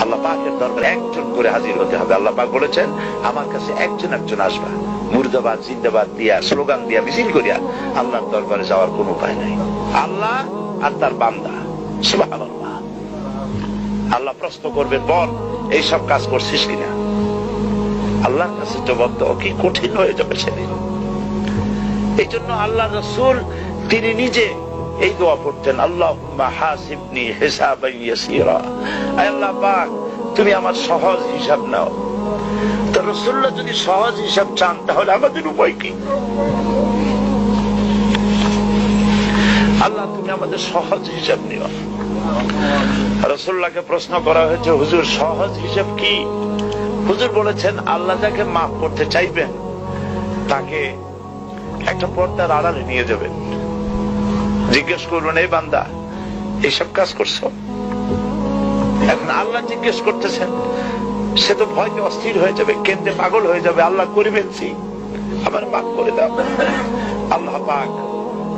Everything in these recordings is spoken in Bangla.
আল্লাহ পাকের দরবারে একজন করে হাজির হতে হবে। আল্লাহ পাক বলেছেন, আমার কাছে একজন একজন আসবা, মুর্দাবাদ জিন্দাবাদ দিয়া স্লোগান দিয়া মিছিল করিয়া আল্লাহর দরবারে যাওয়ার কোন উপায় নাই। আল্লাহ আর তার বান্দা, সুবহানাল্লাহ। আল্লাহ প্রশ্ন করবে, বল এইসব কাজ করছিস কিনা? আল্লাহর কাছে জবাব দেওয়া কি কঠিন হয়ে যাবে সেদিন। এই জন্য আল্লাহ রাসূল তিনি নিজে এই দোয়া পড়তেন, আল্লাহুম্মা হাসিবনি হিসাবান ইয়াসীরা। আয় আল্লাহ পাক, তুমি আমার সহজ হিসাব নাও। তো রাসূলুল্লাহ যদি সহজ হিসাব চান, তাহলে আমাদের উপায় কি? আল্লাহ তুমি আমাদের সহজ হিসাব নিও। রাসূলুল্লাহকে প্রশ্ন করা হয়েছে, হুজুর সহজ হিসাব কি? হুজুর বলেছেন, আল্লাহ যাকে মাফ করতে চাইবেন তাকে একটা পর্দার আড়ালে নিয়ে যাবেন, জিজ্ঞেস করবেন, এই বান্দা এইসব কাজ করছো? এখন আল্লাহ জিজ্ঞেস করতেছেন, সে তো ভয়তে অস্থির হয়ে যাবে, কেঁদে পাগল হয়ে যাবে, আল্লাহ করে ফেলছি, আমার মাফ করে দাও। আল্লাহ পাক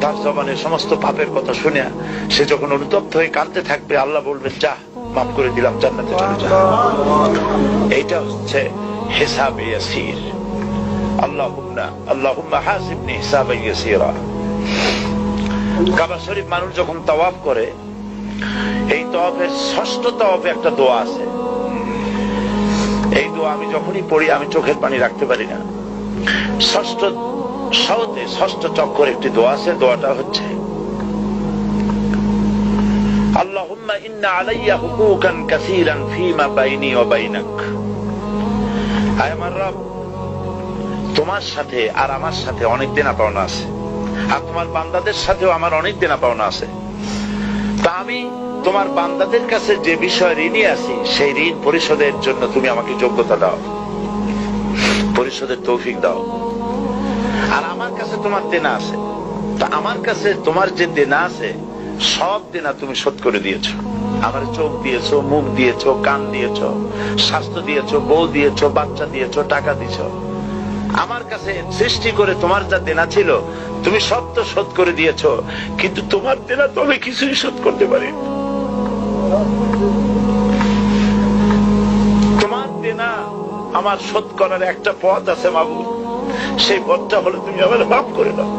তার জবানের সমস্ত পাপের কথা শুনে সে যখন অনুতপ্ত হয়ে কাঁদতে থাকবে, আল্লাহ বলবেন, যা মাফ করে দিলাম, জান্নাতে চলে যা। এইটা হচ্ছে হিসাবে ইয়াসির। আল্লাহুম্মা হাসিবনি হিসাবান ইয়াসীরা। কাবা শরীফ মানুষ যখন তাওয়াফ করে, এই তাওয়াফের ষষ্ঠ তাওয়াফে একটা দোয়া আছে। এই দোয়া আমি যখনই পড়ি আমি চোখের পানি রাখতে পারি না। ষষ্ঠ চক্কর একটি দোয়া আছে। দোয়াটা হচ্ছে, আল্লাহুম্মা ইন্না আলাইয়া হুকুকান কাসীরান ফীমা বাইনি ওয়া বাইনাক। আয় আমার রব, তোমার সাথে আর আমার সাথে অনেক দেনা পাওনা আছে, আর তোমার বান্দাদের সাথেও আমার অনেক দেনা পাওনা আছে। তা আমি তোমার বান্দাদের কাছে যে বিষয় ঋণী আছি, সেই ঋণ পরিশোধের জন্য তুমি আমাকে যোগ্যতা দাও, পরিশোধের তৌফিক দাও। আর আমার কাছে তোমার দেনা আছে, তা আমার কাছে তোমার যে দেনা আছে সব দেনা তুমি শোধ করে দিয়েছো। আমার চোখ দিয়েছো, মুখ দিয়েছো, কান দিয়েছো, স্বাস্থ্য দিয়েছো, বউ দিয়েছো, বাচ্চা দিয়েছো, টাকা দিয়েছো। আমার কাছে সৃষ্টি করে তোমার যা দেনা ছিল তুমি সব তো শোধ করে দিয়েছো, কিন্তু তোমার দেনা তো আমি কিছুই শোধ করতে পারি। তোমার দেনা আমার শোধ করার একটা পথ আছে মাবুদ, সেই পথটা হলো তুমি আমার মাফ করে দাও।